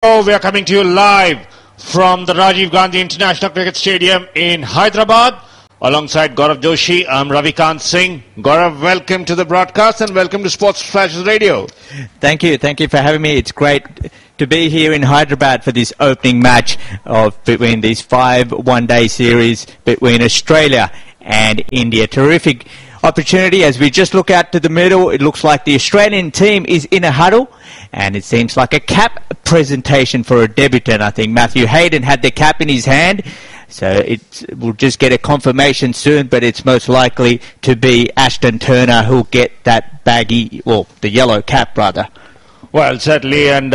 We are coming to you live from the Rajiv Gandhi International Cricket Stadium in Hyderabad. Alongside Gaurav Joshi, I'm Ravikant Singh. Gaurav, welcome to the broadcast and welcome to SportsFlashes Radio. Thank you for having me. It's great to be here in Hyderabad for this opening match between these 5 one-day series between Australia and India. Terrific opportunity as we just look out to the middle. It looks like the Australian team is in a huddle, and it seems like a cap presentation for a debutant. I think Matthew Hayden had the cap in his hand, so we'll just get a confirmation soon, but it's most likely to be Ashton Turner who'll get that baggy, well, the yellow cap rather. Well, certainly, and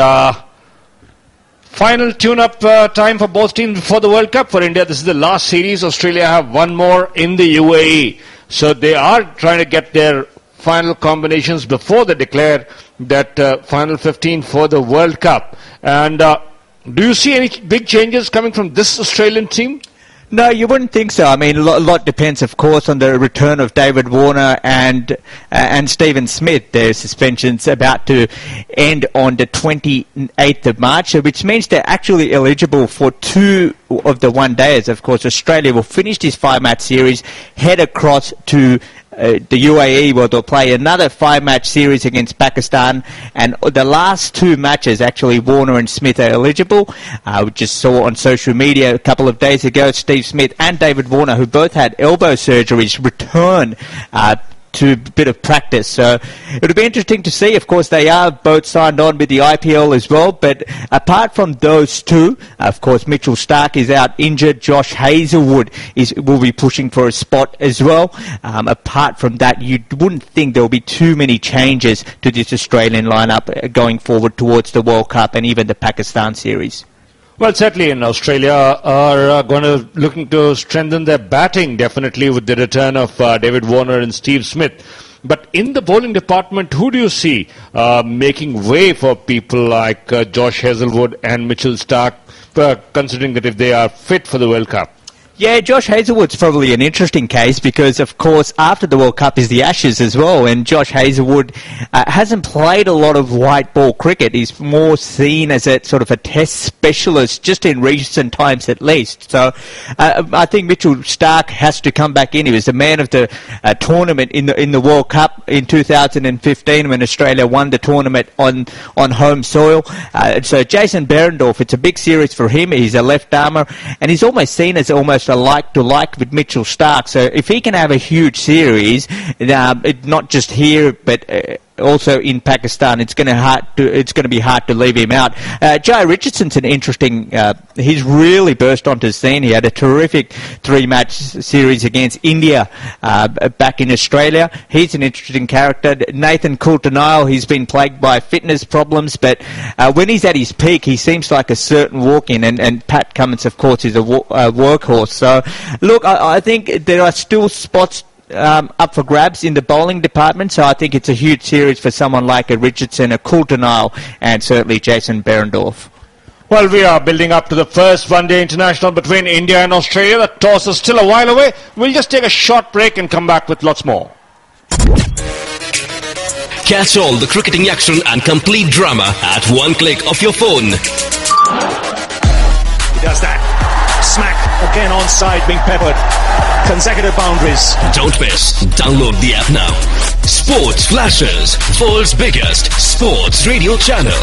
final tune-up time for both teams before the World Cup. For India, this is the last series. Australia have one more in the UAE. So they are trying to get their final combinations before they declare that final 15 for the World Cup. And do you see any big changes coming from this Australian team? No, you wouldn't think so. I mean, a lot depends, of course, on the return of David Warner and Stephen Smith. Their suspension's about to end on the 28th of March, which means they're actually eligible for 2 of the one-days. Of course, Australia will finish this 5-match series, head across to the UAE, where they'll play another 5-match series against Pakistan, and the last 2 matches, actually, Warner and Smith are eligible. We just saw on social media a couple of days ago, Steve Smith and David Warner, who both had elbow surgeries, return to a bit of practice. So it'll be interesting to see. Of course, they are both signed on with the IPL as well, but apart from those 2, of course, Mitchell Starc is out injured. Josh Hazlewood will be pushing for a spot as well. Apart from that, you wouldn't think there'll be too many changes to this Australian lineup going forward towards the World Cup and even the Pakistan series. Well, certainly in Australia are looking to strengthen their batting, definitely, with the return of David Warner and Steve Smith. But in the bowling department, who do you see making way for people like Josh Hazlewood and Mitchell Starc, considering that if they are fit for the World Cup? Yeah, Josh Hazlewood's probably an interesting case because, of course, after the World Cup is the Ashes as well, and Josh Hazlewood hasn't played a lot of white ball cricket. He's more seen as a sort of a test specialist, just in recent times at least. So I think Mitchell Starc has to come back in. He was the man of the tournament in the World Cup in 2015 when Australia won the tournament on home soil. So Jason Behrendorff, it's a big series for him. He's a left-armer, and he's almost seen as almost a like-to-like with Mitchell Starc. So if he can have a huge series, not just here, but also in Pakistan, it's going to be hard to leave him out. Jai Richardson's an interesting. He's really burst onto the scene. He had a terrific 3-match series against India back in Australia. He's an interesting character. Nathan Coulter-Nile, he's been plagued by fitness problems, but when he's at his peak, he seems like a certain walk-in. And Pat Cummins, of course, is a workhorse. So, look, I think there are still spots up for grabs in the bowling department, so I think it's a huge series for someone like a Richardson, a Coulter-Nile, and certainly Jason Behrendorff. Well, we are building up to the first one-day international between India and Australia. The toss is still a while away. We'll just take a short break and come back with lots more. Catch all the cricketing action and complete drama at one click of your phone. He does that. Smack again onside, being peppered. Consecutive boundaries. Don't miss. Download the app now. Sports Flashes, world's biggest sports radio channel.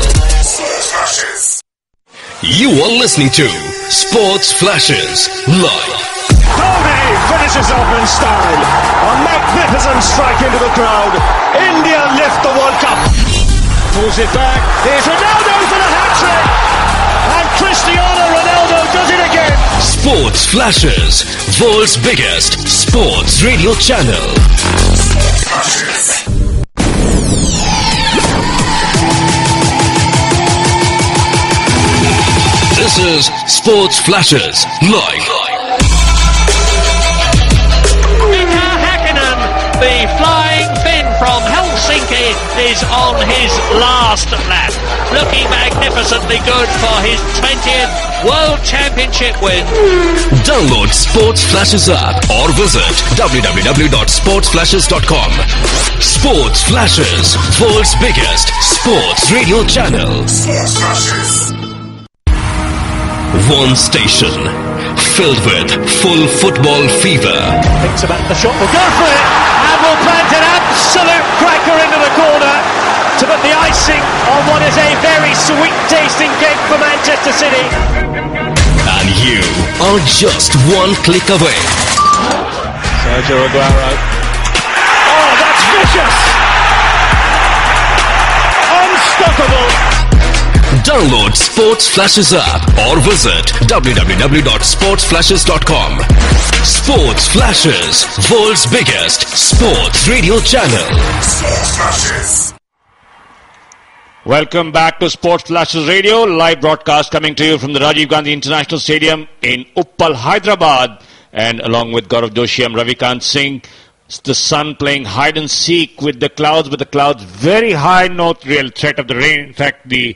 You are listening to Sports Flashes live. Dhoni finishes off in style. A magnificent strike into the crowd. India lift the World Cup. Pulls it back. Here's Ronaldo for the hat-trick. And Cristiano Ronaldo does it again. Sports Flashes, world's biggest sports radio channel. This is Sports Flashes live. The flying Finn from Helsinki is on his last lap. Looking magnificently good for his 20th World Championship win. Download Sports Flashes app or visit www.sportsflashes.com. Sports Flashes, world's biggest sports radio channel. Sports Flashes. one station, filled with full football fever. Thinks about the shot, will go for it, and will plant an absolute cracker into the corner to put the icing on what is a very sweet-tasting cake for Manchester City. And you are just one click away. Sergio Aguero. Oh, that's vicious! Unstoppable! Download Sports Flashes app or visit www.sportsflashes.com. Sports Flashes, world's biggest sports radio channel. Sports Flashes. Welcome back to Sports Flashes Radio, live broadcast coming to you from the Rajiv Gandhi International Stadium in Uppal, Hyderabad. And along with Gaurav Joshi, I'm Ravikant Singh. It's the sun playing hide and seek with the clouds very high, no real threat of the rain. In fact, the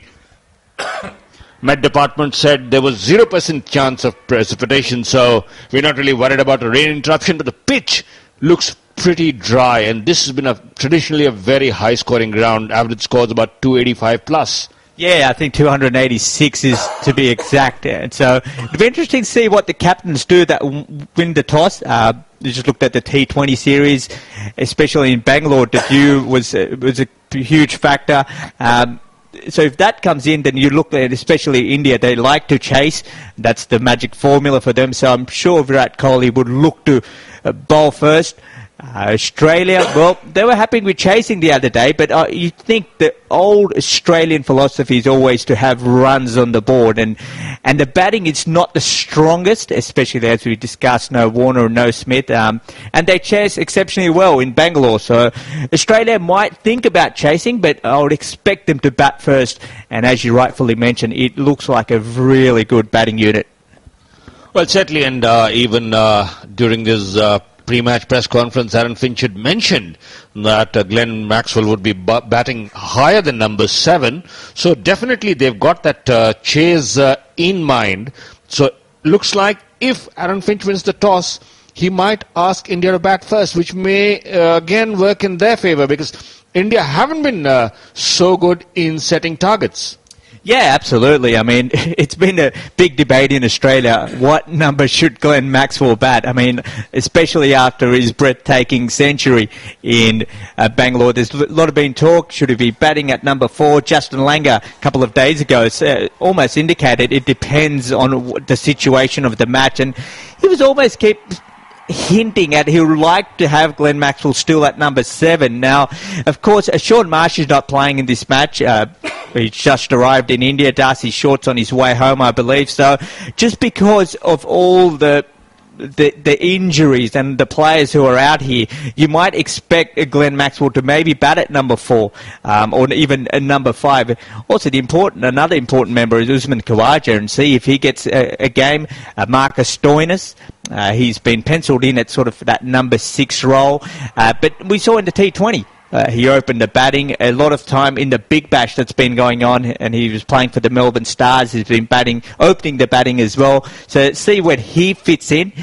Met Department said there was 0% chance of precipitation, so we're not really worried about a rain interruption, but the pitch looks pretty dry, and this has been traditionally a very high scoring ground. Average scores about 285 plus. Yeah, I think 286 is to be exact. And so it'll be interesting to see what the captains do that win the toss. You just looked at the T20 series, especially in Bangalore. The view was a huge factor. So if that comes in, then you look at especially India. They like to chase. That's the magic formula for them. So I'm sure Virat Kohli would look to bowl first. Australia, well, they were happy with chasing the other day, but you think the old Australian philosophy is always to have runs on the board, and the batting is not the strongest, especially as we discussed, no Warner, no Smith, and they chase exceptionally well in Bangalore. So Australia might think about chasing, but I would expect them to bat first, and as you rightfully mentioned, it looks like a really good batting unit. Well, certainly, and even during this pre-match press conference, Aaron Finch had mentioned that Glenn Maxwell would be batting higher than number 7. So definitely they've got that chase in mind. So looks like if Aaron Finch wins the toss, he might ask India to bat first, which may again work in their favour, because India haven't been so good in setting targets. Yeah, absolutely. I mean, it's been a big debate in Australia. What number should Glenn Maxwell bat? I mean, especially after his breathtaking century in Bangalore. There's a lot of been talk. Should he be batting at number 4? Justin Langer, a couple of days ago, almost indicated it depends on the situation of the match. And he was almost kept hinting at he would like to have Glenn Maxwell still at number 7. Now, of course, Sean Marsh is not playing in this match. He's just arrived in India. Darcy Short's on his way home, I believe. So just because of all the injuries and the players who are out here, you might expect Glenn Maxwell to maybe bat at number 4 or even number 5. Also, another important member is Usman Khawaja, and see if he gets a game. Marcus Stoinis, he's been penciled in at sort of that number 6 role. But we saw in the T20, he opened the batting a lot of time in the Big Bash that's been going on, and he was playing for the Melbourne Stars. He's been opening the batting as well. So see where he fits in.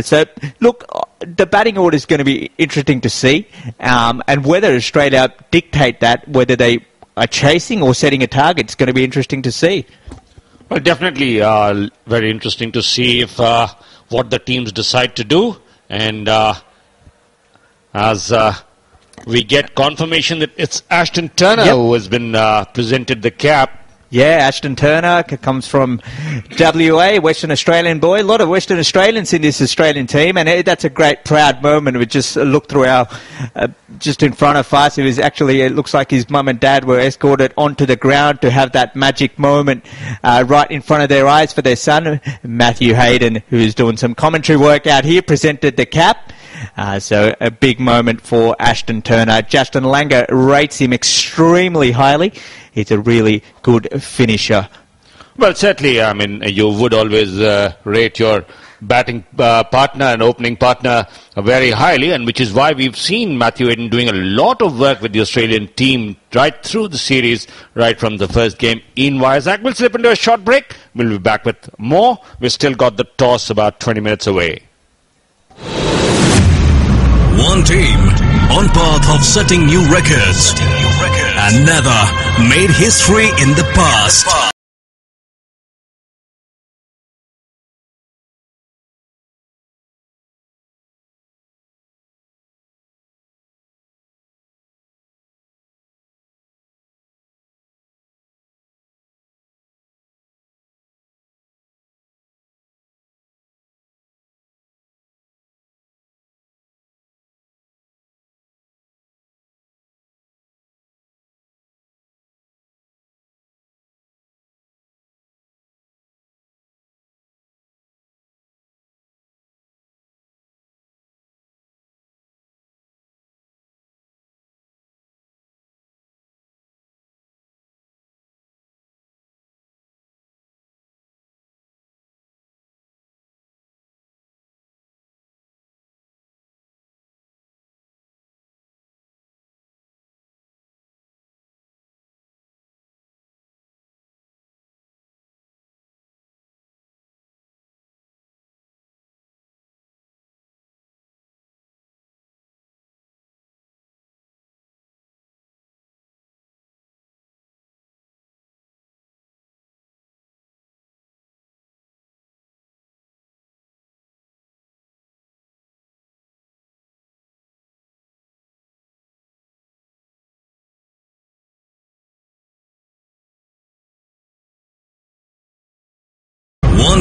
So look, the batting order is going to be interesting to see, and whether Australia dictate that, whether they are chasing or setting a target, it's going to be interesting to see. Well, definitely very interesting to see if what the teams decide to do, and as we get confirmation that it's Ashton Turner who has been presented the cap. Yeah, Ashton Turner comes from WA, Western Australian boy. A lot of Western Australians in this Australian team, and that's a great proud moment. We just looked through our, just in front of us, it looks like his mum and dad were escorted onto the ground to have that magic moment right in front of their eyes for their son. Matthew Hayden, who is doing some commentary work out here, presented the cap. So a big moment for Ashton Turner. Justin Langer rates him extremely highly. He's a really good finisher. Well, certainly, I mean, you would always rate your batting partner and opening partner very highly, and which is why we've seen Matthew Hayden doing a lot of work with the Australian team right through the series, right from the first game in Vizag. We'll slip into a short break. We'll be back with more. We've still got the toss about 20 minutes away. One team on path of setting new records and never made history in the past.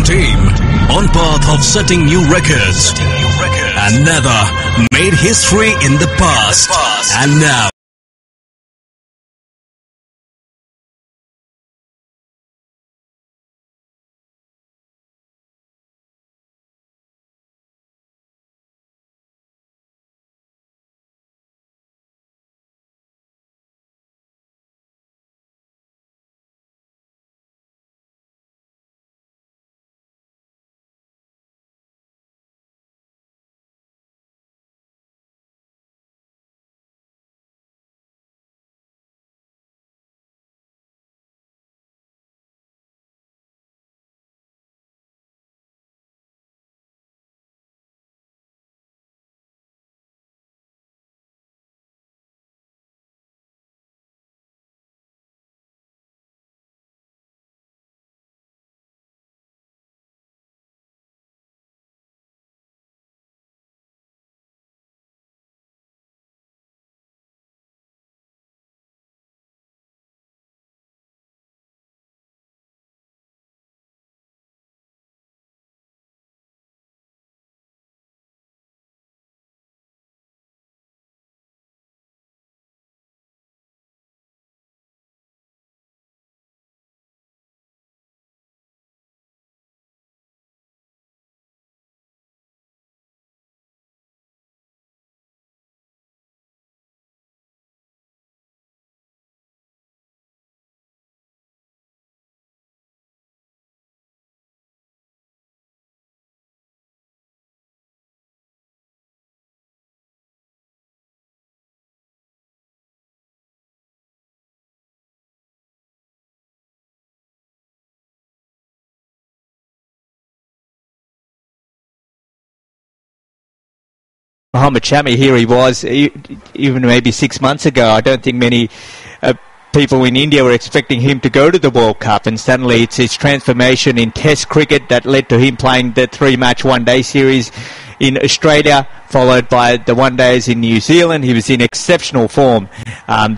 team on path of setting new records and never made history in the past. And now Mohammad Shami, here he was, even maybe 6 months ago. I don't think many people in India were expecting him to go to the World Cup, and suddenly it's his transformation in Test cricket that led to him playing the 3-match one-day series in Australia, followed by the one-days in New Zealand. He was in exceptional form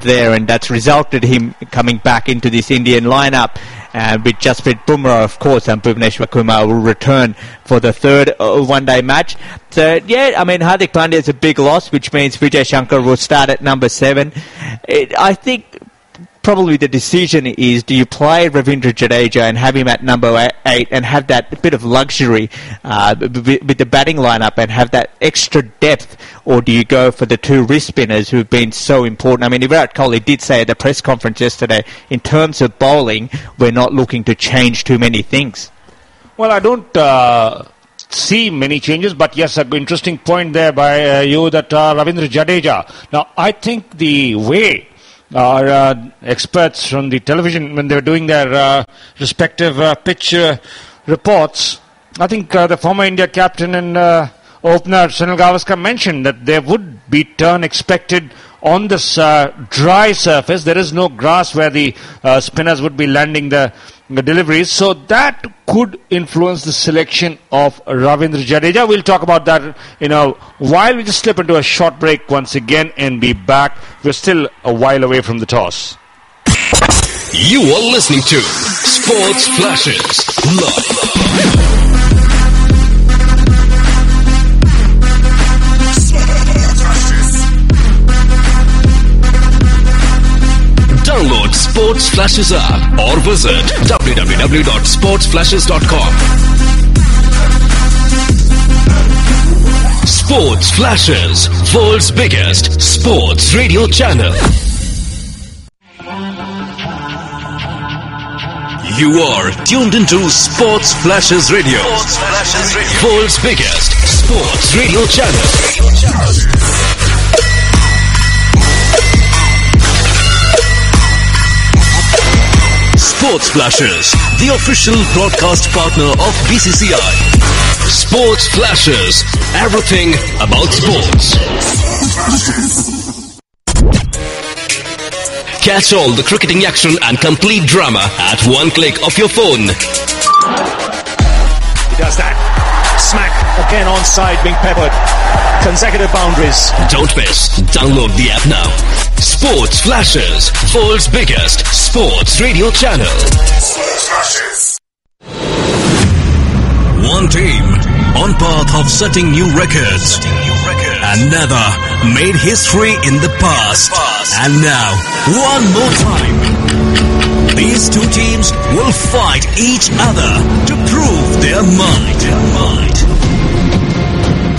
there, and that's resulted in him coming back into this Indian lineup. With Jasprit Bumrah, of course, and Bhuvneshwar Kumar will return for the third one-day match. So, yeah, I mean, Hardik Pandya is a big loss, which means Vijay Shankar will start at number 7. I think probably the decision is, do you play Ravindra Jadeja and have him at number 8 and have that bit of luxury with the batting lineup and have that extra depth, or do you go for the 2 wrist spinners who've been so important? I mean, Virat Kohli did say at the press conference yesterday, in terms of bowling, we're not looking to change too many things. Well, I don't see many changes, but yes, an interesting point there by you that Ravindra Jadeja. Now, I think the way our experts from the television, when they were doing their respective pitch reports, I think the former India captain and opener Sunil Gavaskar mentioned that there would be turn expected on this dry surface. There is no grass where the spinners would be landing the deliveries, so that could influence the selection of Ravindra Jadeja. We'll talk about that in a while. We just slip into a short break once again and be back. We're still a while away from the toss. you are listening to Sports Flashes Live. Download Sports Flashes app or visit www.sportsflashes.com. Sports Flashes, world's biggest sports radio channel. You are tuned into Sports Flashes Radio. Sports Flashes Radio, world's biggest sports radio channel. Sports Flashes, the official broadcast partner of BCCI. Sports Flashes, everything about sports. Catch all the cricketing action and complete drama at one click of your phone. He does that. Smack again onside, being peppered. Consecutive boundaries. Don't miss. Download the app now. Sports Flashes, world's biggest sports radio channel. Sports Flashes. One team on path of setting new records. Another made history in the past. And now, one more time. These two teams will fight each other to prove their might.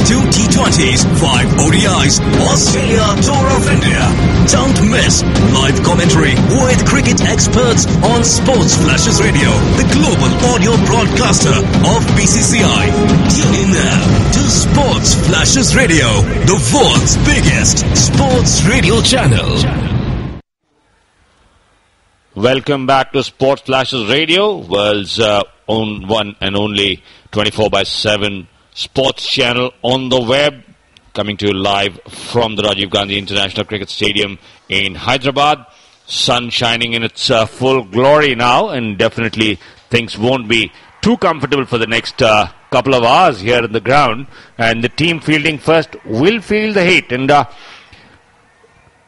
2 T20s, 5 ODIs, Australia Tour of India. Don't miss live commentary with cricket experts on SportsFlashes Radio, the global audio broadcaster of BCCI. Tune in now to SportsFlashes Radio, the world's biggest sports radio channel. Welcome back to SportsFlashes Radio, world's own one and only 24/7 sports channel on the web, coming to you live from the Rajiv Gandhi International Cricket Stadium in Hyderabad. Sun shining in its full glory now, and definitely things won't be too comfortable for the next couple of hours here on the ground. And the team fielding first will feel the heat. And got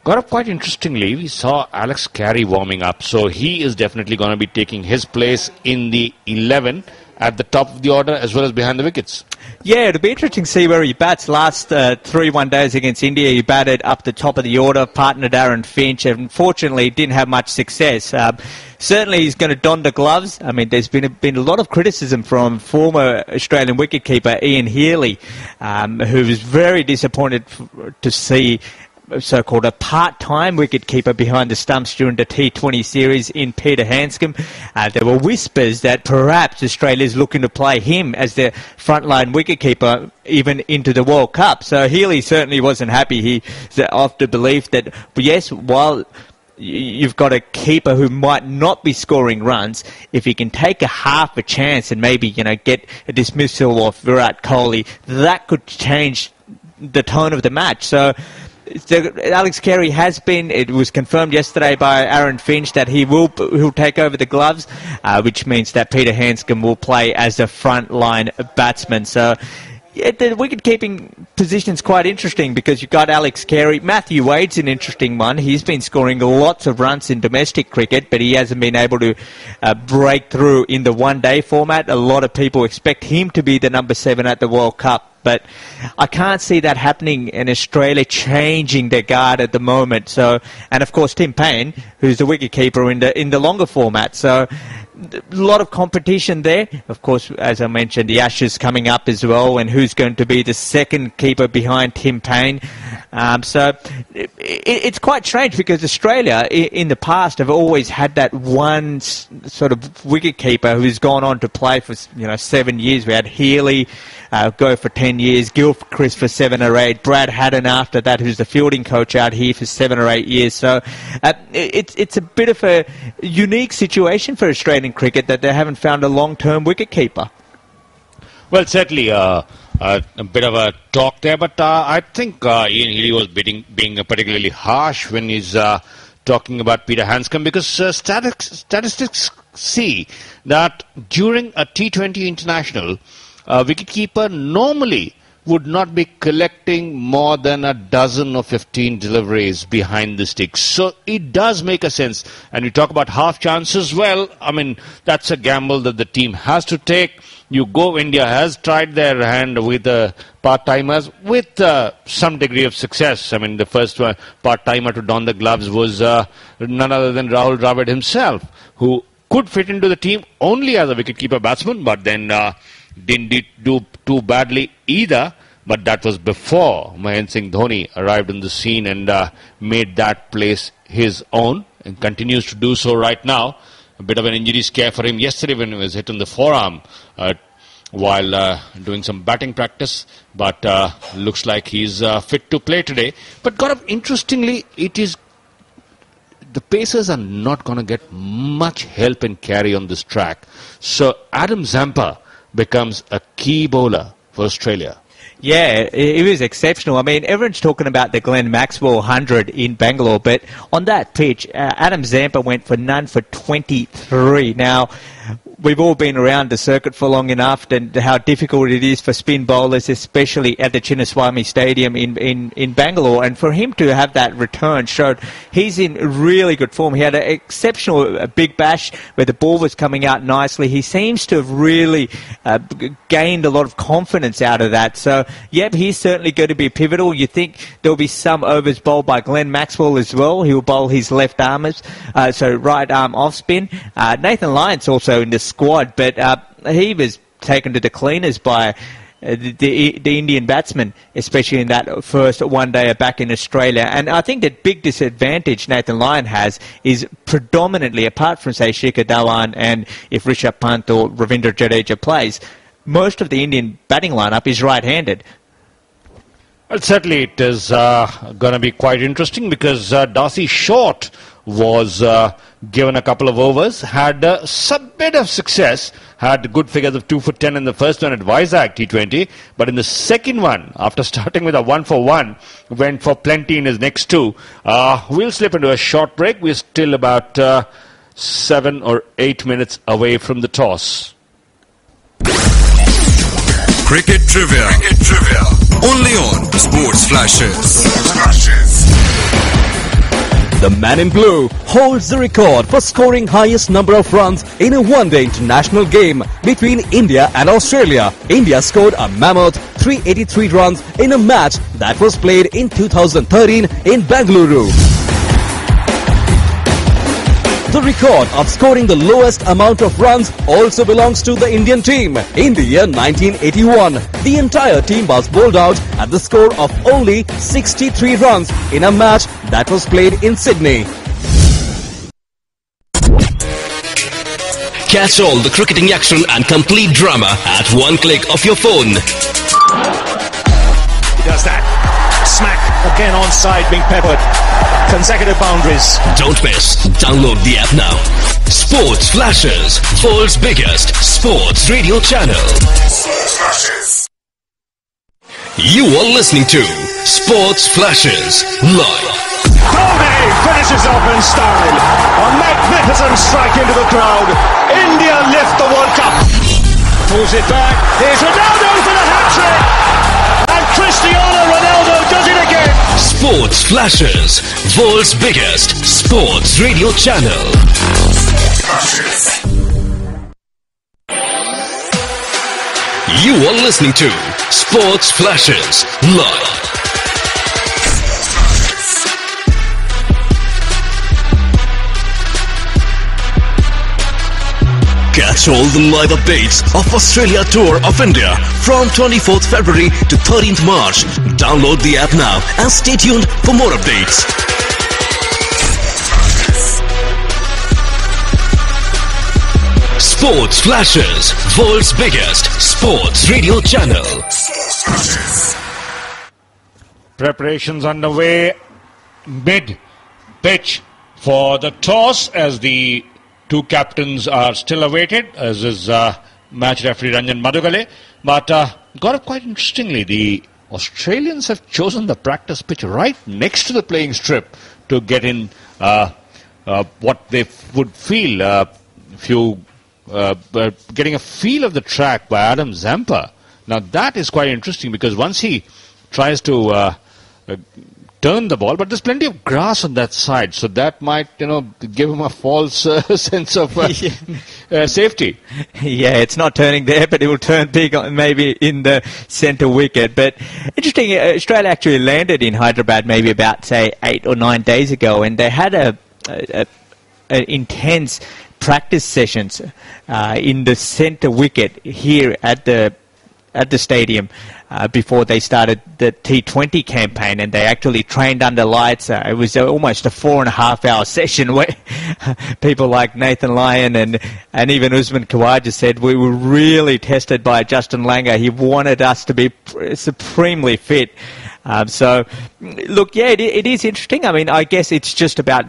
up quite interestingly, we saw Alex Carey warming up. So he is definitely going to be taking his place in the 11 at the top of the order as well as behind the wickets. Yeah, it'll be interesting to see where he bats. Last 3 one-days against India, he batted up the top of the order, partnered Aaron Finch. Unfortunately, didn't have much success. Certainly, he's going to don the gloves. I mean, there's been a lot of criticism from former Australian wicketkeeper Ian Healy, who was very disappointed to see so-called a part-time wicket-keeper behind the stumps during the T20 series in Peter Handscomb. There were whispers that perhaps Australia's looking to play him as their frontline wicket-keeper even into the World Cup. So Healy certainly wasn't happy. He's of the belief that, yes, while you've got a keeper who might not be scoring runs, if he can take a half a chance and maybe, get a dismissal of Virat Kohli, that could change the tone of the match. So Alex Carey has been, it was confirmed yesterday by Aaron Finch that he'll take over the gloves, which means that Peter Handscomb will play as a frontline batsman. So the wicket-keeping position is quite interesting because you've got Alex Carey. Matthew Wade's an interesting one. He's been scoring lots of runs in domestic cricket, but he hasn't been able to break through in the one-day format. A lot of people expect him to be the number 7 at the World Cup. But I can't see that happening in Australia, changing their guard at the moment. So, and of course Tim Payne, who's the wicketkeeper in the longer format. So a lot of competition there. Of course, as I mentioned, the Ashes coming up as well, and who's going to be the second keeper behind Tim Payne. So it's quite strange because Australia in the past have always had that one sort of wicketkeeper who's gone on to play for 7 years. We had Healy go for 10 years, Gilchrist for 7 or 8, Brad Haddon after that, who's the fielding coach out here for 7 or 8 years. So it's a bit of a unique situation for Australian cricket that they haven't found a long-term wicketkeeper. Well, certainly a bit of a talk there, but I think Ian Healy was being particularly harsh when he's talking about Peter Handscomb, because statistics see that during a T20 international, a wicketkeeper normally would not be collecting more than a dozen or 15 deliveries behind the sticks. So it does make a sense. And we talk about half chances. Well, I mean, that's a gamble that the team has to take. India has tried their hand with part-timers with some degree of success. I mean, the first part-timer to don the gloves was none other than Rahul Dravid himself, who could fit into the team only as a wicketkeeper batsman, but then didn't do too badly either. But that was before Mahendra Singh Dhoni arrived on the scene and made that place his own, and continues to do so right now. A bit of an injury scare for him yesterday when he was hit on the forearm while doing some batting practice, but looks like he's fit to play today. But interestingly, the Pacers are not going to get much help and carry on this track. So Adam Zampa becomes a key bowler for Australia. Yeah, it was exceptional. I mean, everyone's talking about the Glenn Maxwell 100 in Bangalore, but on that pitch, Adam Zampa went for none for 23. Now, we've all been around the circuit for long enough and how difficult it is for spin bowlers, especially at the Chinnaswamy Stadium in Bangalore. And for him to have that return showed he's in really good form. He had an exceptional big bash where the ball was coming out nicely. He seems to have really gained a lot of confidence out of that. So, yep, he's certainly going to be pivotal. You think there'll be some overs bowled by Glenn Maxwell as well. He'll bowl his left armers, so right arm off spin. Nathan Lyon's also in the squad, but he was taken to the cleaners by the Indian batsmen, especially in that first one-dayer back in Australia. And I think the big disadvantage Nathan Lyon has is predominantly, apart from, say, Shikhar Dhawan and if Rishabh Pant or Ravindra Jadeja plays, most of the Indian batting lineup is right-handed. Well, certainly it is going to be quite interesting because Darcy Short was given a couple of overs, had some bit of success, had good figures of 2 for 10 in the first one at Vizag T20, but in the second one, after starting with a 1 for 1, went for plenty in his next two. We'll slip into a short break. We're still about 7 or 8 minutes away from the toss. Cricket Trivia. Only on Sports Flashes. The man in blue holds the record for scoring highest number of runs in a one-day international game between India and Australia. India scored a mammoth 383 runs in a match that was played in 2013 in Bengaluru. The record of scoring the lowest amount of runs also belongs to the Indian team. In the year 1981, the entire team was bowled out at the score of only 63 runs in a match that was played in Sydney. Catch all the cricketing action and complete drama at one click of your phone. He does that. Smack again onside, being peppered. Consecutive boundaries. Don't miss. Download the app now. Sports Flashes, world's biggest sports radio channel. You are listening to Sports Flashes live. ODI finishes off in style. A magnificent strike into the crowd. India lift the World Cup. Pulls it back. Here's Ronaldo for the hat-trick. And Cristiano Ronaldo does it again. Sports Flashes, world's biggest sports radio channel. You are listening to Sports Flashes live. Catch all the live updates of Australia Tour of India from 24th February to 13th March. Download the app now and stay tuned for more updates. Sports Flashes, world's biggest sports radio channel. Preparations underway mid-pitch for the toss as the two captains are still awaited, as is match referee Ranjan Madugale. But got it quite interestingly, the Australians have chosen the practice pitch right next to the playing strip to get in what they would feel getting a feel of the track by Adam Zampa. Now that is quite interesting because once he tries to turn the ball, but there's plenty of grass on that side, so that might, give him a false sense of safety. Yeah, it's not turning there, but it will turn big maybe in the centre wicket. But interesting, Australia actually landed in Hyderabad maybe about, say, 8 or 9 days ago, and they had a intense practice sessions in the centre wicket here at the stadium before they started the T20 campaign, and they actually trained under lights. It was almost a 4.5-hour session where people like Nathan Lyon and even Usman Khawaja said we were really tested by Justin Langer. He wanted us to be supremely fit. So, look, yeah, it is interesting. I mean, I guess it's just about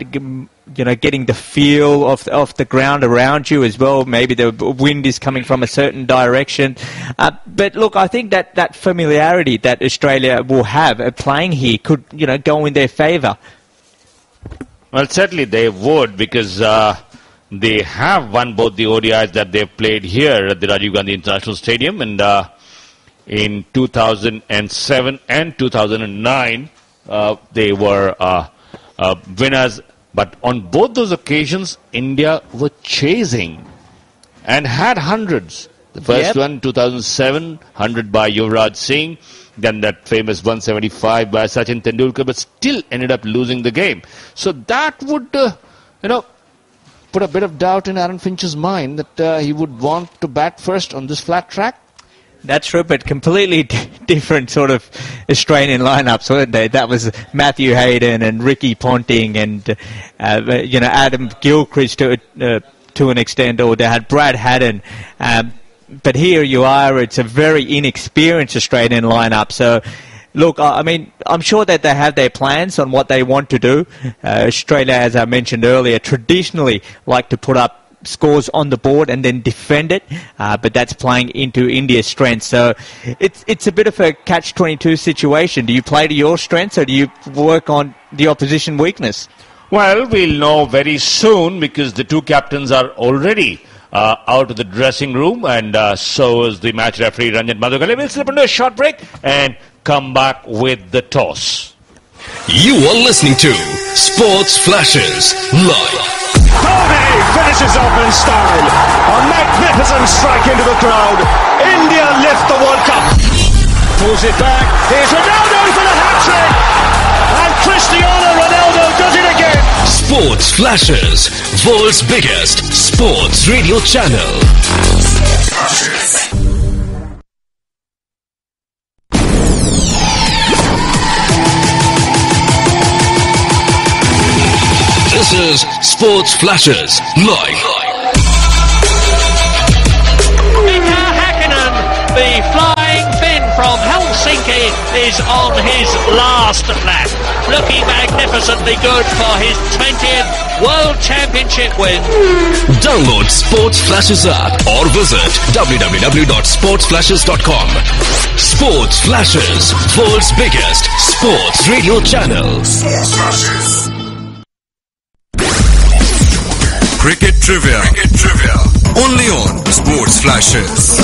getting the feel of the ground around you as well. Maybe the wind is coming from a certain direction. But look, I think that familiarity that Australia will have playing here could, go in their favour. Well, certainly they would, because they have won both the ODIs that they've played here at the Rajiv Gandhi International Stadium, and in 2007 and 2009 they were winners. But on both those occasions, India were chasing and had hundreds. The first one, 2007, 100 by Yuvraj Singh. Then that famous 175 by Sachin Tendulkar, but still ended up losing the game. So that would, put a bit of doubt in Aaron Finch's mind that he would want to bat first on this flat track. That's true, but completely different sort of Australian lineups, weren't they? That was Matthew Hayden and Ricky Ponting and Adam Gilchrist to an extent, or they had Brad Haddon. But here you are, it's a very inexperienced Australian lineup. So, look, I mean, I'm sure that they have their plans on what they want to do. Australia, as I mentioned earlier, traditionally like to put up scores on the board and then defend it, but that's playing into India's strengths. So it's a bit of a catch-22 situation. Do you play to your strengths or do you work on the opposition weakness? Well, we'll know very soon because the two captains are already out of the dressing room, and so is the match referee Ranjan Madhugale. We'll slip into a short break and come back with the toss. You are listening to Sports Flashes Live. ODI finishes off in style. A magnificent strike into the crowd. India lift the World Cup. Pulls it back. Here's Ronaldo for the hat-trick. And Cristiano Ronaldo does it again. Sports Flashes, world's biggest sports radio channel. This is Sports Flashes Live. Mika Häkkinen, the flying Finn from Helsinki, is on his last lap. Looking magnificently good for his 20th World Championship win. Download Sports Flashes app or visit www.sportsflashes.com. Sports Flashes, world's biggest sports radio channel. Sports Flashes. Cricket Trivia. Only on Sports Flashes.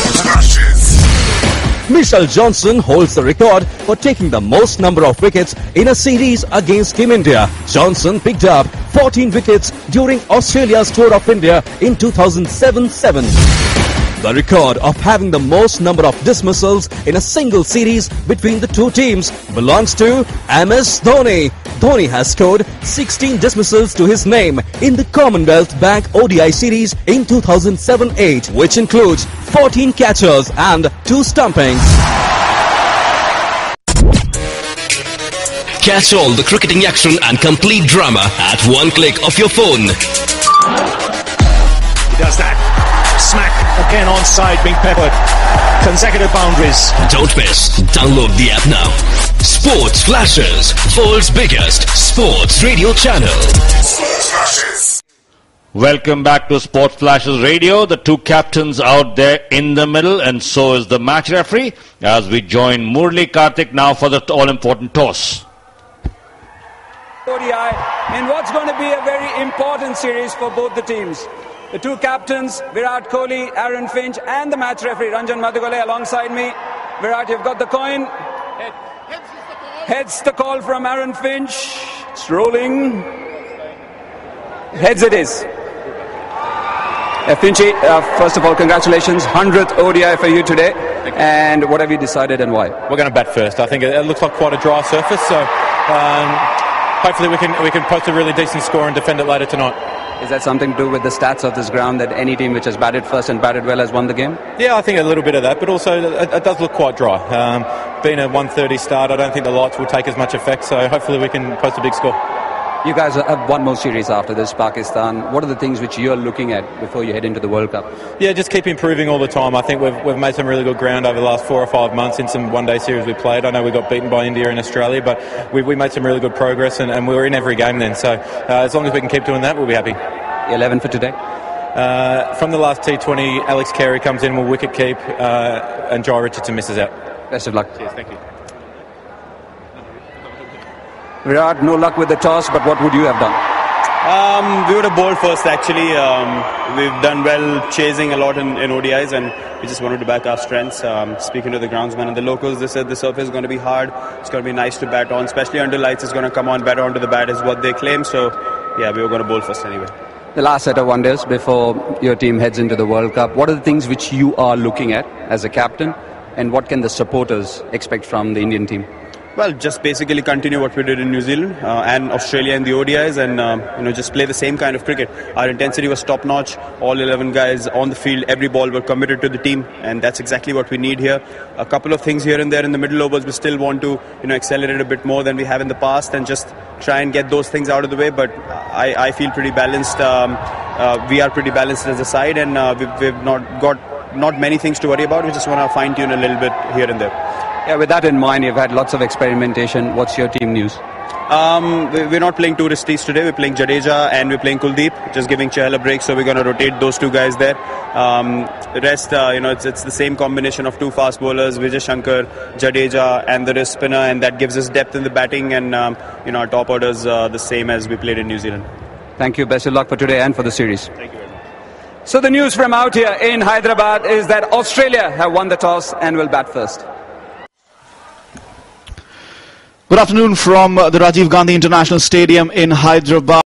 Mitchell Johnson holds the record for taking the most number of wickets in a series against Team India. Johnson picked up 14 wickets during Australia's Tour of India in 2007-7. The record of having the most number of dismissals in a single series between the two teams belongs to MS Dhoni. Dhoni has scored 16 dismissals to his name in the Commonwealth Bank ODI series in 2007-8, which includes 14 catches and 2 stumpings. Catch all the cricketing action and complete drama at one click of your phone. He does that. Smack again onside, being peppered. Consecutive boundaries. Don't miss. Download the app now. Sports Flashes, world's biggest sports radio channel. Sports Flashes. Welcome back to Sports Flashes Radio. The two captains out there in the middle, and so is the match referee as we join Murli Karthik now for the all-important toss. ODI in what's going to be a very important series for both the teams. The two captains, Virat Kohli, Aaron Finch, and the match referee, Ranjan Madhugale, alongside me. Virat, you've got the coin. Heads the call from Aaron Finch. It's rolling. Heads it is. Finchy, first of all, congratulations. 100th ODI for you today. And what have you decided and why? We're going to bat first. I think it looks like quite a dry surface, so hopefully we can post a really decent score and defend it later tonight. Is that something to do with the stats of this ground, that any team which has batted first and batted well has won the game? Yeah, I think a little bit of that, but also it does look quite dry. Being a 1:30 start, I don't think the lights will take as much effect, so hopefully we can post a big score. You guys have one more series after this, Pakistan. What are the things which you're looking at before you head into the World Cup? Yeah, just keep improving all the time. I think we've made some really good ground over the last 4 or 5 months in some one-day series we played. I know we got beaten by India in Australia, but we made some really good progress, and we were in every game then. So as long as we can keep doing that, we'll be happy. 11 for today? From the last T20, Alex Carey comes in, will wicket keep, and Jai Richardson misses out. Best of luck. Cheers, thank you. Virat, no luck with the toss, but what would you have done? We would have bowled first actually. We've done well chasing a lot in ODIs, and we just wanted to back our strengths. Speaking to the groundsman and the locals, they said the surface is going to be hard. It's going to be nice to bat on, especially under lights. It's going to come on better onto the bat is what they claim. So yeah, we were going to bowl first anyway. The last set of wonders before your team heads into the World Cup. What are the things which you are looking at as a captain, and what can the supporters expect from the Indian team? Well, just basically continue what we did in New Zealand and Australia in the ODIs, and just play the same kind of cricket. Our intensity was top notch. All 11 guys on the field, every ball were committed to the team, and that's exactly what we need here. A couple of things here and there in the middle overs, we still want to accelerate a bit more than we have in the past, and just try and get those things out of the way. But I feel pretty balanced. We are pretty balanced as a side, and we've not many things to worry about. We just want to fine tune a little bit here and there. Yeah, with that in mind, you've had lots of experimentation. What's your team news? We're not playing two wristies today. We're playing Jadeja and we're playing Kuldeep, just giving Chahal a break. So we're going to rotate those two guys there. The rest, it's the same combination of two fast bowlers, Vijay Shankar, Jadeja, and the wrist spinner, and that gives us depth in the batting. And our top orders the same as we played in New Zealand. Thank you. Best of luck for today and for the series. Thank you very much. So the news from out here in Hyderabad is that Australia have won the toss and will bat first. Good afternoon from the Rajiv Gandhi International Stadium in Hyderabad.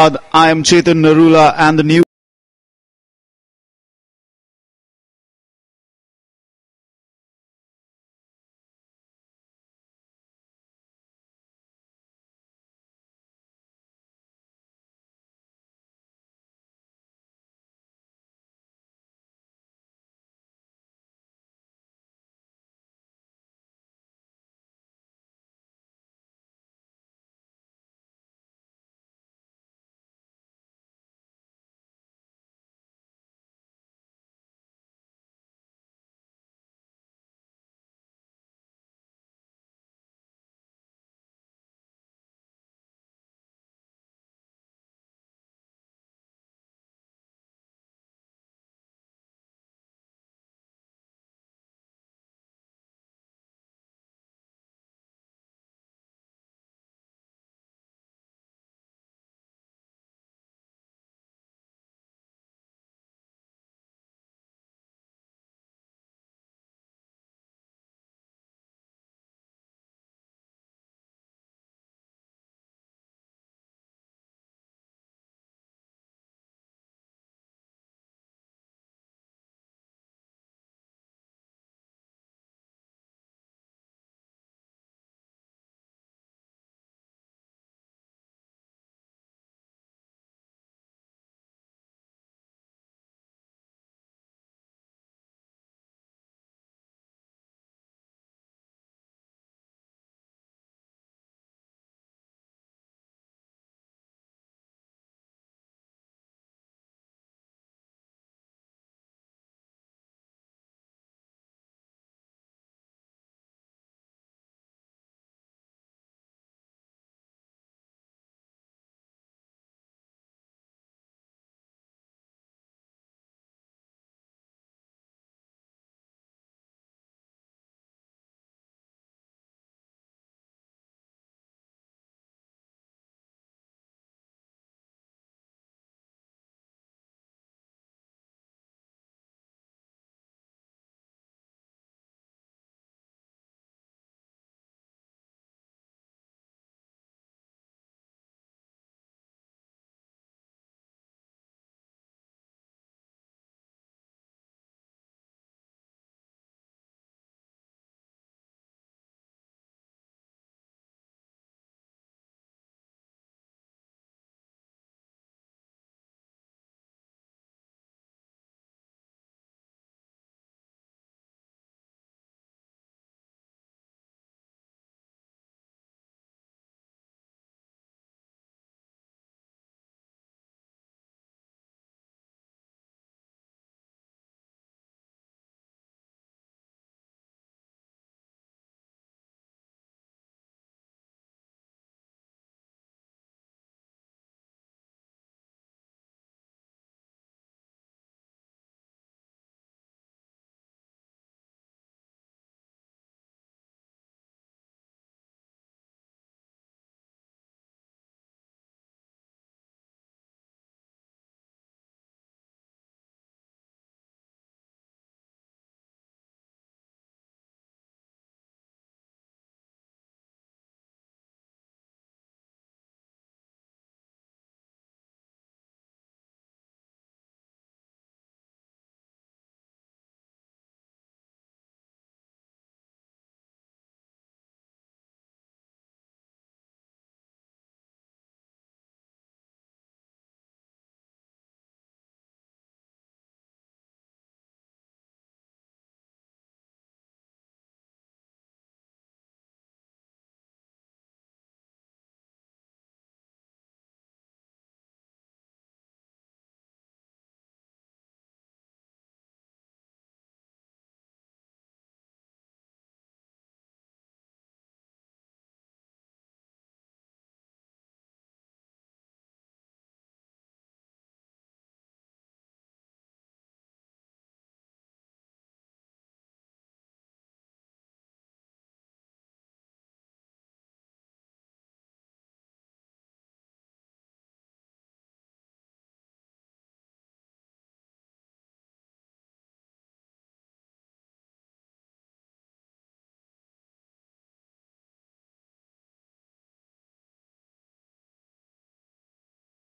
I am Chetan Narula, and the news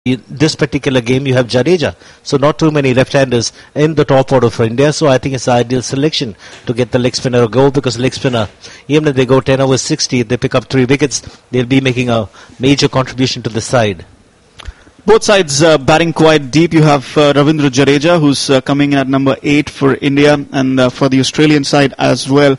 this particular game you have Jadeja, so not too many left-handers in the top order for India, so I think it's an ideal selection to get the leg spinner a go, because leg spinner, even if they go 10 over 60, if they pick up 3 wickets, they'll be making a major contribution to the side. Both sides batting quite deep. You have Ravindra Jadeja, who's coming in at number 8 for India, and for the Australian side as well,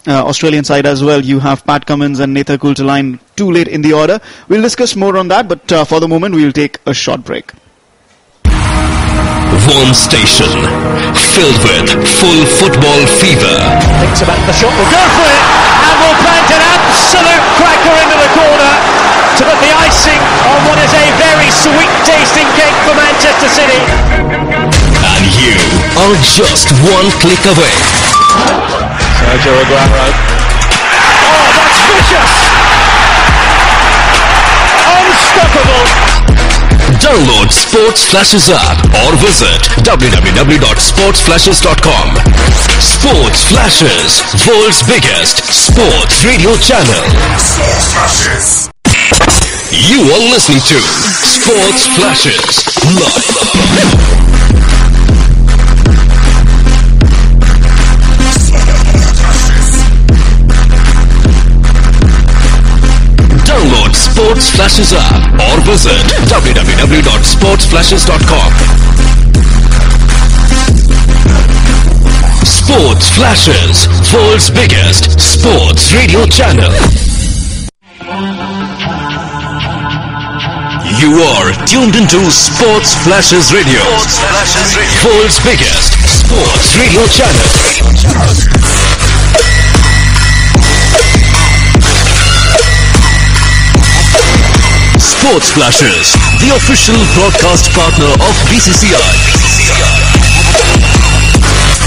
you have Pat Cummins and Nathan Coulter-Line too late in the order. We'll discuss more on that, but for the moment we'll take a short break. One station filled with full football fever. Thinks about the shot, will go for it, and will plant an absolute cracker into the corner to put the icing on what is a very sweet tasting cake for Manchester City. And you are just one click away. Sergio Aguero. Oh, that's vicious! Unstoppable! Download SportsFlashes app or visit www.sportsflashes.com. Sports Flashes, world's biggest sports radio channel. SportsFlashes. You are listening to Sports Flashes live. Download SportsFlashes app or visit www.sportsflashes.com. Sports Flashes, world's biggest sports radio channel. You are tuned into Sports Flashes Radio, world's biggest sports radio channel. Sports Flashes, the official broadcast partner of BCCI.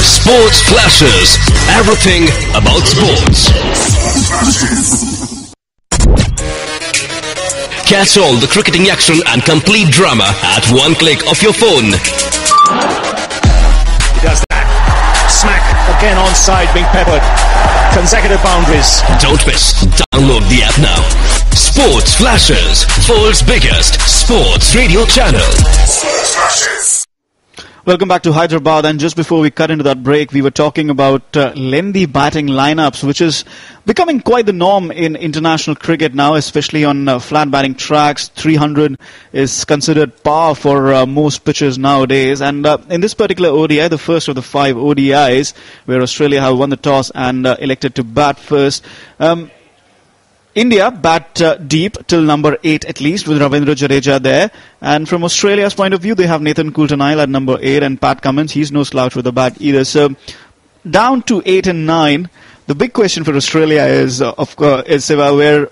Sports Flashes, everything about sports. Catch all the cricketing action and complete drama at one click of your phone. He does that. Smack again onside, being peppered. Consecutive boundaries. Don't miss. Download the app now. Sports Flashes, world's biggest sports radio channel. Sports Flashes. Welcome back to Hyderabad, and just before we cut into that break, we were talking about lengthy batting lineups, which is becoming quite the norm in international cricket now, especially on flat batting tracks. 300 is considered par for most pitchers nowadays, and in this particular ODI, the first of the 5 ODIs, where Australia have won the toss and elected to bat first, India bat deep till number 8 at least, with Ravindra Jadeja there. And from Australia's point of view, they have Nathan Coulter-Nile at number 8 and Pat Cummins. He's no slouch with the bat either. So down to 8 and 9. The big question for Australia is, of course,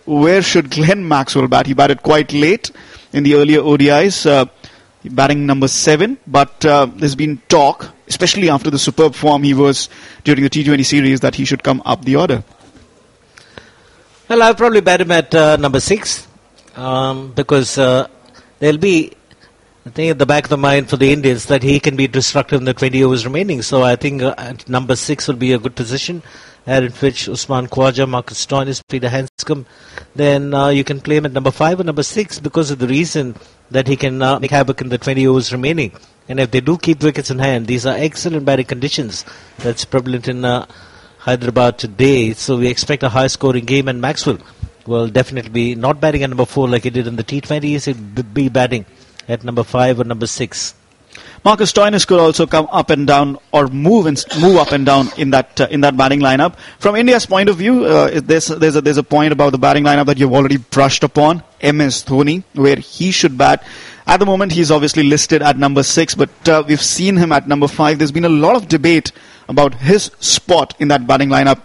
where should Glenn Maxwell bat? He batted quite late in the earlier ODIs, batting number 7. But there's been talk, especially after the superb form he was during the T20 series, that he should come up the order. Well, I'll probably bat him at number 6 because there'll be, I think, at the back of the mind for the Indians that he can be destructive in the 20 overs remaining. So I think at number 6 will be a good position. Aaron Finch, Usman Khawaja, Marcus Stoinis, Peter Hanscom. Then you can play him at number 5 or number 6 because of the reason that he can make havoc in the 20 overs remaining. And if they do keep wickets in hand, these are excellent batting conditions that's prevalent in Hyderabad today, so we expect a high-scoring game, and Maxwell will definitely be not batting at number 4 like he did in the T20s. He'll be batting at number 5 or number 6. Marcus Stoinis could also come up and down or move up and down in that batting lineup. From India's point of view, there's a point about the batting lineup that you've already brushed upon. MS Dhoni, where he should bat. At the moment, he's obviously listed at number 6, but we've seen him at number 5. There's been a lot of debate about his spot in that batting lineup.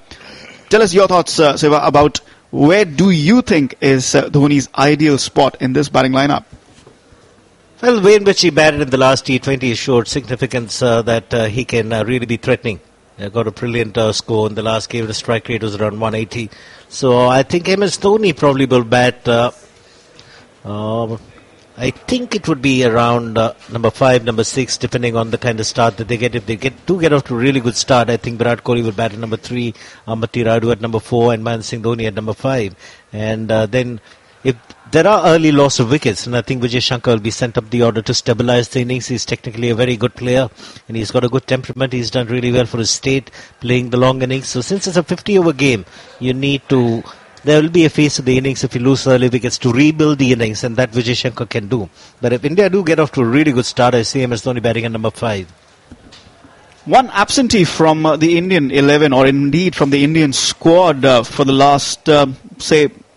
Tell us your thoughts, Siva, about where do you think is Dhoni's ideal spot in this batting lineup? Well, the way in which he batted in the last T20 showed significance that he can really be threatening. Got a brilliant score in the last game. The strike rate was around 180. So I think MS Dhoni probably will bat. I think it would be around number 5, number 6, depending on the kind of start that they get. If they do get off to a really good start, I think Virat Kohli will bat at number 3, Amati Radu at number 4, and Mahendra Singh Dhoni at number 5. And then if there are early loss of wickets, and I think Vijay Shankar will be sent up the order to stabilize the innings. He's technically a very good player, and he's got a good temperament. He's done really well for his state, playing the long innings. So since it's a 50-over game, there will be a phase of the innings if you lose early wickets to rebuild the innings, and that Vijay Shankar can do. But if India do get off to a really good start, I see MS Dhoni batting at number 5. One absentee from the Indian 11, or indeed from the Indian squad for the last,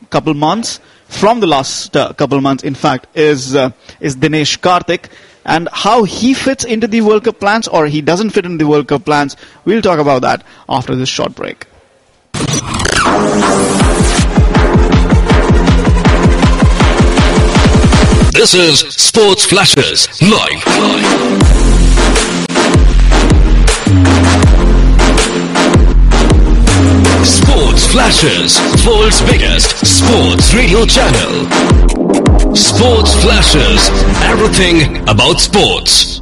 couple months. From the last couple months, in fact, is Dinesh Karthik. And how he fits into the World Cup plans, or he doesn't fit into the World Cup plans, we'll talk about that after this short break. This is Sports Flashes Live. Sports Flashes, world's biggest sports radio channel. Sports Flashes, everything about sports.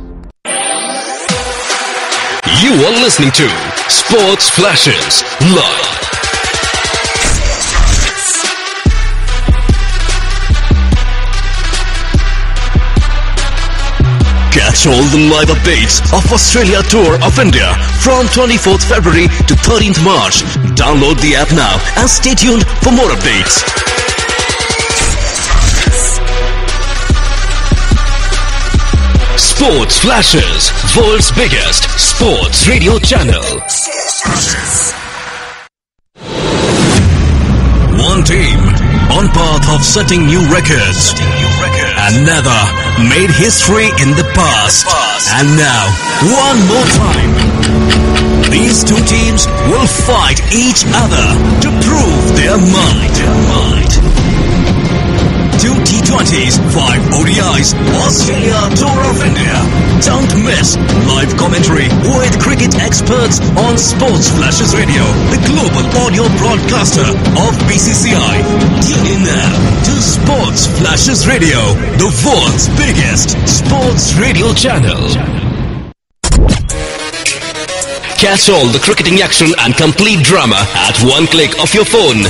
You are listening to Sports Flashes Live. Catch all the live updates of Australia Tour of India from 24th February to 13th March. Download the app now and stay tuned for more updates. Sports Flashes, world's biggest sports radio channel. One team on path of setting new records. Another made history in the past. And now, one more time. These two teams will fight each other to prove their might. 2 T20s, 5 ODIs, Australia Tour of India. Don't miss live commentary with cricket experts on Sports Flashes Radio, the global audio broadcaster of BCCI. Tune in now to Sports Flashes Radio, the world's biggest sports radio channel. Catch all the cricketing action and complete drama at one click of your phone.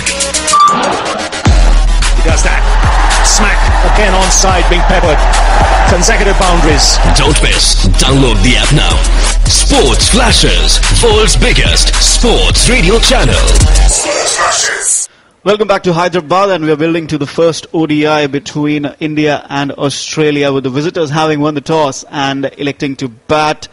He does that. Smack again onside, being peppered. Consecutive boundaries. Don't miss. Download the app now. Sports Flashes, world's biggest sports radio channel. Welcome back to Hyderabad, and we are building to the first ODI between India and Australia, with the visitors having won the toss and electing to bat.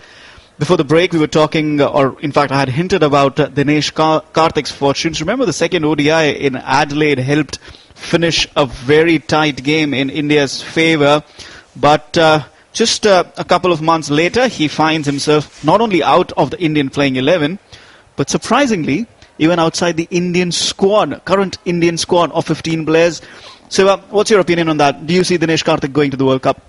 Before the break, we were talking, or in fact I had hinted about Dinesh Karthik's fortunes. Remember, the second ODI in Adelaide helped finish a very tight game in India's favour. But just a couple of months later, he finds himself not only out of the Indian playing 11, but surprisingly, even outside the Indian squad, current Indian squad of 15 players. So what's your opinion on that? Do you see Dinesh Karthik going to the World Cup?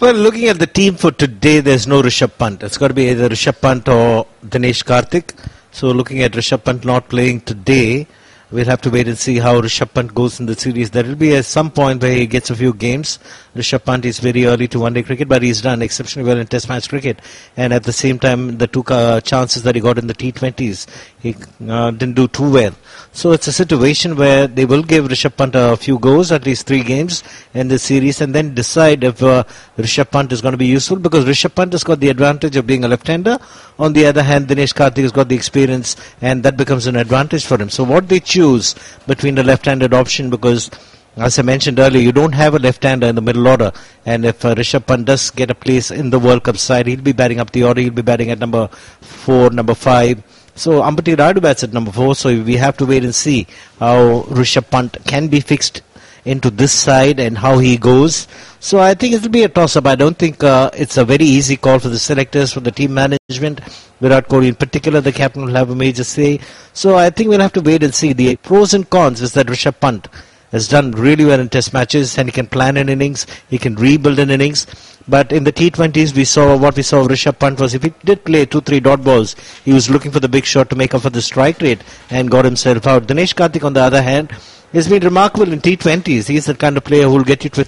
Well, looking at the team for today, there's no Rishabh Pant. It's got to be either Rishabh Pant or Dinesh Karthik. So looking at Rishabh Pant not playing today, we'll have to wait and see how Rishabh Pant goes in the series. There will be some point where he gets a few games. Rishabh Pant is very early to one-day cricket, but he's done exceptionally well in Test match cricket. And at the same time, the two chances that he got in the T20s, he didn't do too well. So it's a situation where they will give Rishabh Pant a few goes, at least 3 games in this series, and then decide if Rishabh Pant is going to be useful, because Rishabh Pant has got the advantage of being a left-hander. On the other hand, Dinesh Karthik has got the experience, and that becomes an advantage for him. So what they choose between the left-handed option, because as I mentioned earlier, you don't have a left-hander in the middle order, and if Rishabh Pant does get a place in the World Cup side, he'll be batting up the order. He'll be batting at number 4, number 5. So Ambati Rayudu bats at number 4, so we have to wait and see how Rishabh Pant can be fixed into this side and how he goes. So I think it will be a toss-up. I don't think it's a very easy call for the selectors, for the team management. Virat Kohli in particular, the captain, will have a major say. So I think we'll have to wait and see. The pros and cons is that Rishabh Pant has done really well in Test matches, and he can plan an innings, he can rebuild an innings. But in the T20s, what we saw of Rishabh Pant was, if he did play 2-3 dot balls, he was looking for the big shot to make up for the strike rate and got himself out. Dinesh Karthik, on the other hand, has been remarkable in T20s. He's the kind of player who will get you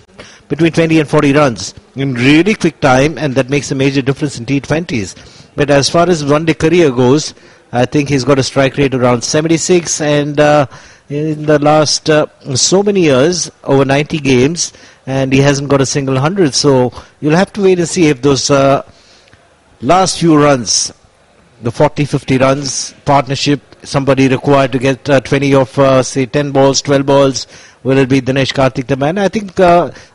between 20 and 40 runs in really quick time, and that makes a major difference in T20s. But as far as one-day career goes, I think he's got a strike rate around 76, and in the last so many years, over 90 games, and he hasn't got a single 100. So you'll have to wait and see if those last few runs, the 40-50 runs partnership, somebody required to get 20 of say 10 balls, 12 balls, will it be Dinesh Karthik the man? I think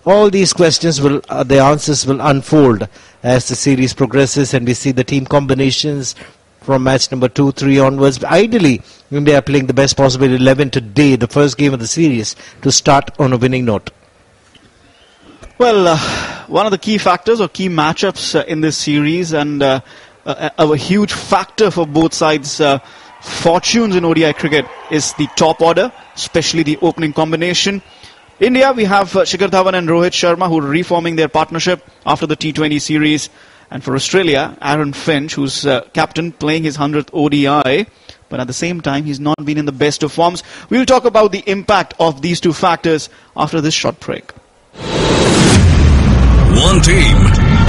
all these questions will, the answers will unfold as the series progresses and we see the team combinations from match number 2, 3 onwards. But ideally, India are playing the best possible 11 today, the first game of the series, to start on a winning note. Well, one of the key factors or key matchups in this series, and a huge factor for both sides' fortunes in ODI cricket, is the top order, especially the opening combination. India, we have Shikhar Dhawan and Rohit Sharma, who are reforming their partnership after the T20 series. And for Australia, Aaron Finch, who's captain, playing his 100th ODI. But at the same time, he's not been in the best of forms. We'll talk about the impact of these two factors after this short break. One team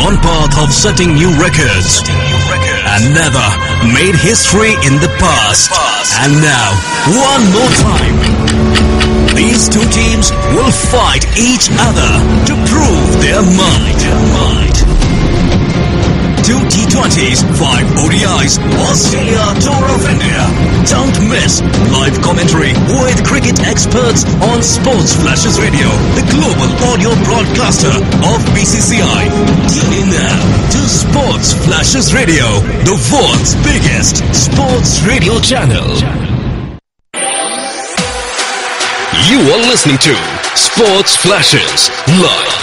on path of setting new records. Another made history in the past. And now, one more time. These two teams will fight each other to prove their might. 2 T20s, 5 ODIs, Australia Tour of India. Don't miss live commentary with cricket experts on SportsFlashes Radio, the global audio broadcaster of BCCI. Tune in now to SportsFlashes Radio, the world's biggest sports radio channel. You are listening to SportsFlashes Live.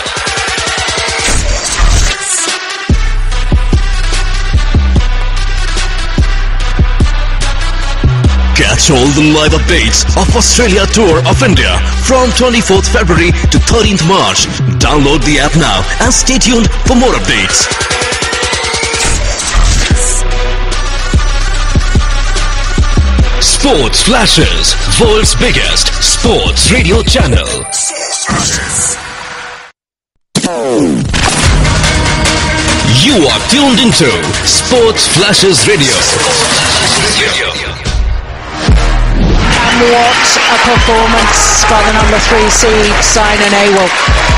Catch all the live updates of Australia Tour of India from 24th February to 13th March. Download the app now and stay tuned for more updates. SportsFlashes, world's biggest sports radio channel. You are tuned into SportsFlashes Radio. And what a performance by the number 3 seed, Saina Nehwal,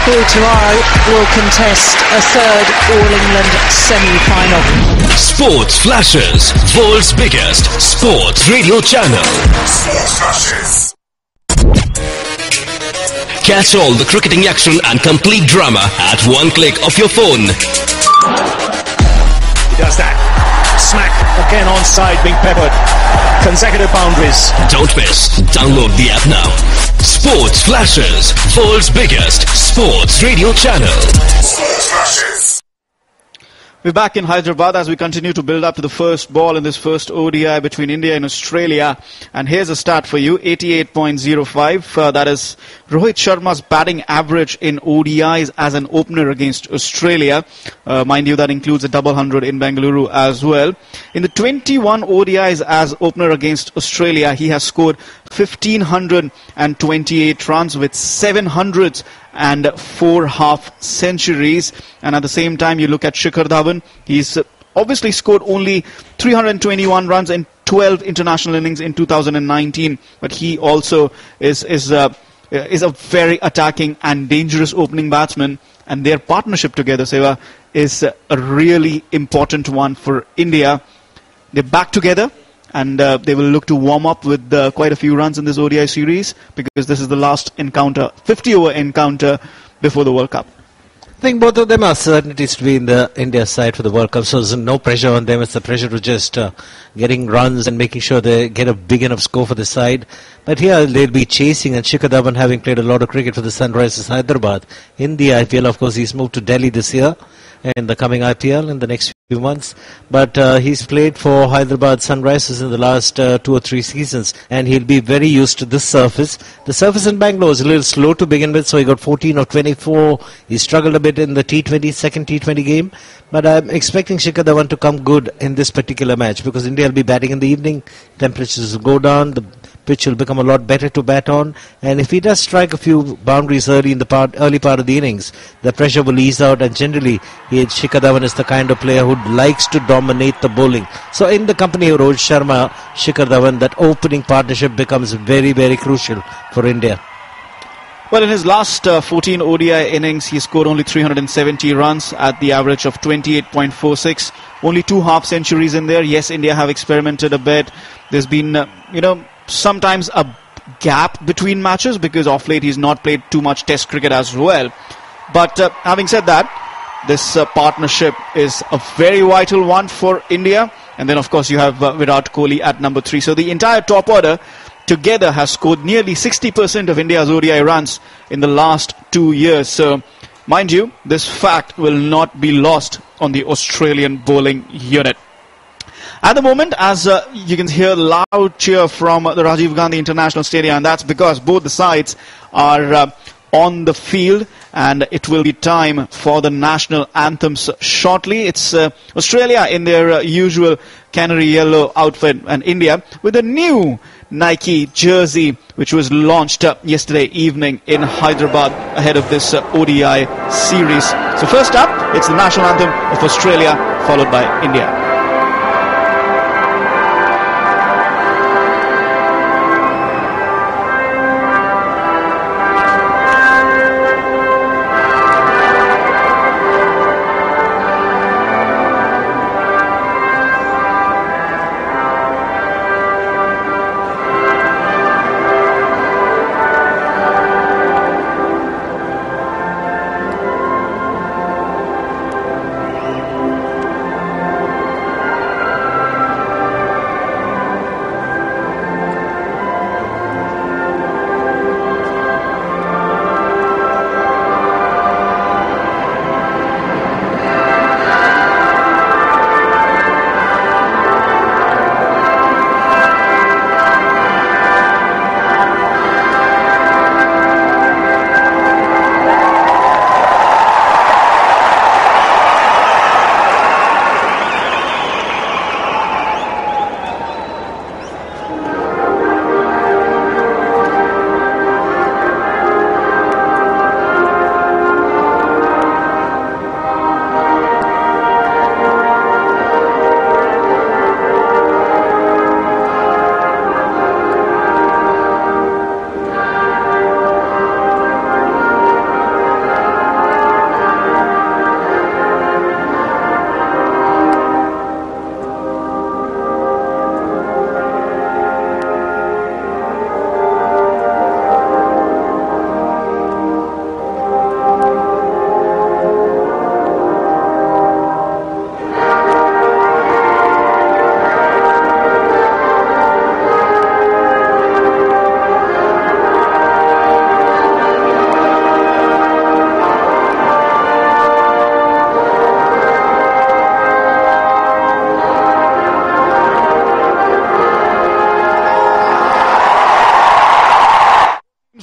who tomorrow will contest a third All-England semi-final. SportsFlashes, world's biggest sports radio channel. Catch all the cricketing action and complete drama at one click of your phone. He does that. Smack again onside, being peppered. Consecutive boundaries. Don't miss. Download the app now. SportsFlashes, world's biggest sports radio channel. SportsFlashes. We're back in Hyderabad as we continue to build up to the first ball in this first ODI between India and Australia. And here's a stat for you, 88.05. That is Rohit Sharma's batting average in ODIs as an opener against Australia. Mind you, that includes a double 100 in Bengaluru as well. In the 21 ODIs as opener against Australia, he has scored 1,528 runs with 700s and 4 half centuries. And at the same time, you look at Shikhar Dhawan, he's obviously scored only 321 runs in 12 international innings in 2019, but he also is a very attacking and dangerous opening batsman, and their partnership together, Seva, is a really important one for India. They're back together, and they will look to warm up with quite a few runs in this ODI series, because this is the last encounter, 50-over encounter before the World Cup. I think both of them are certainties to be in the India side for the World Cup, so there's no pressure on them. It's the pressure to just getting runs and making sure they get a big enough score for the side. But here they'll be chasing, and Shikhar Dhawan, having played a lot of cricket for the Sunrisers Hyderabad in the IPL, of course he's moved to Delhi this year in the coming IPL in the next few months, but he's played for Hyderabad Sunrisers in the last 2 or 3 seasons, and he'll be very used to this surface. The surface in Bangalore is a little slow to begin with, so he got 14 or 24. He struggled a bit in the second T20 game, but I'm expecting Shikhar Dhawan to come good in this particular match, because India will be batting in the evening, temperatures will go down, the pitch will become a lot better to bat on. And if he does strike a few boundaries early in the early part of the innings, the pressure will ease out. And generally, Shikhar Dhawan is the kind of player who likes to dominate the bowling. So in the company of Rohit Sharma, Shikhar Dhawan, that opening partnership becomes very, very crucial for India. Well, in his last 14 ODI innings, he scored only 370 runs at the average of 28.46. Only 2 half centuries in there. Yes, India have experimented a bit. There's been, sometimes a gap between matches because of late he's not played too much Test cricket as well. But having said that, this partnership is a very vital one for India. And then, of course, you have Virat Kohli at number 3. So the entire top order together has scored nearly 60% of India's ODI runs in the last 2 years. So, mind you, this fact will not be lost on the Australian bowling unit. At the moment, as you can hear loud cheer from the Rajiv Gandhi International Stadium, and that's because both the sides are on the field, and it will be time for the national anthems shortly. It's Australia in their usual canary yellow outfit, and India with a new Nike jersey which was launched yesterday evening in Hyderabad ahead of this ODI series. So first up, it's the national anthem of Australia, followed by India.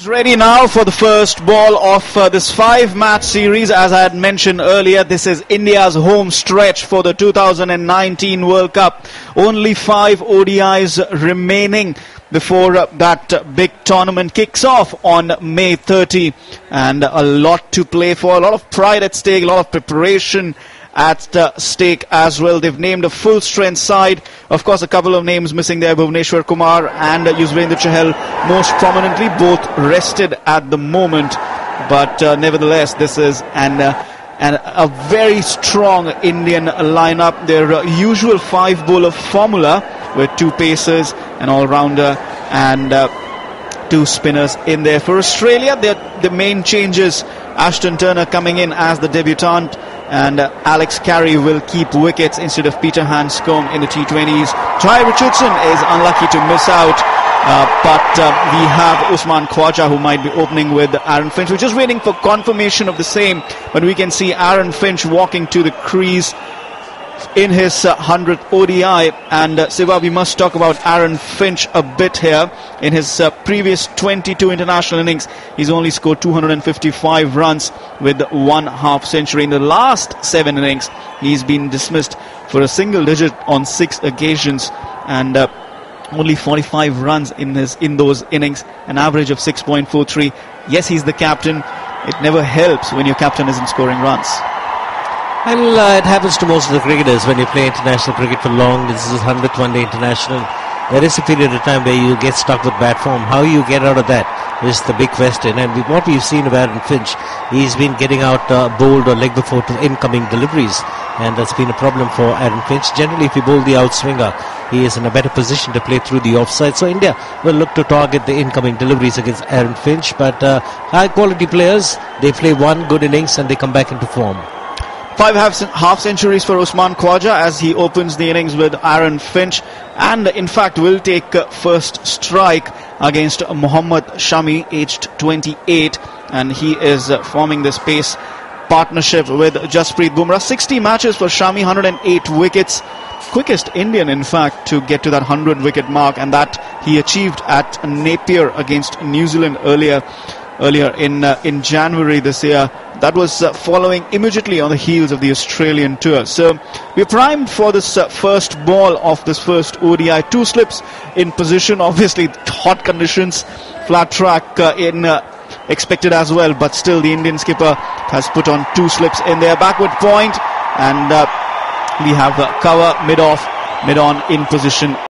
Ready now for the first ball of this 5-match series. As I had mentioned earlier, this is India's home stretch for the 2019 World Cup. Only 5 ODIs remaining before that big tournament kicks off on May 30. And a lot to play for, a lot of pride at stake, a lot of preparation at stake as well. They've named a full-strength side. Of course, a couple of names missing there, Bhuvneshwar Kumar and Yuzvendra Chahal, most prominently, both rested at the moment. But nevertheless, this is a very strong Indian lineup. Their usual 5-bowler formula with 2 pacers, an all-rounder, and 2 spinners in there. For Australia, the main changes: Ashton Turner coming in as the debutant, and Alex Carey will keep wickets instead of Peter Hanscom in the T20s. Jai Richardson is unlucky to miss out, but we have Usman Khawaja, who might be opening with Aaron Finch. We're just waiting for confirmation of the same, but we can see Aaron Finch walking to the crease in his 100th ODI. And Siva, we must talk about Aaron Finch a bit here. In his previous 22 international innings, he's only scored 255 runs with 1 half century. In the last 7 innings, he's been dismissed for a single digit on 6 occasions. And only 45 runs in those innings, an average of 6.43. Yes, he's the captain. It never helps when your captain isn't scoring runs. Well, it happens to most of the cricketers when you play international cricket for long. This is 100th one-day international. There is a period of time where you get stuck with bad form. How you get out of that is the big question. And what we've seen of Aaron Finch, he's been getting out bowled or leg before to incoming deliveries. And that's been a problem for Aaron Finch. Generally, if you bowl the outswinger, he is in a better position to play through the offside. So India will look to target the incoming deliveries against Aaron Finch. But high-quality players, they play one good innings and they come back into form. 5 half centuries for Usman Khwaja as he opens the innings with Aaron Finch, and in fact will take first strike against Mohammad Shami, aged 28, and he is forming this pace partnership with Jasprit Bumrah. 60 matches for Shami, 108 wickets. Quickest Indian, in fact, to get to that 100-wicket mark, and that he achieved at Napier against New Zealand earlier in January this year. That was following immediately on the heels of the Australian tour. So we're primed for this first ball of this first ODI. 2 slips in position, obviously hot conditions, flat track expected as well, but still the Indian skipper has put on 2 slips in their backward point, and we have cover mid-on in position.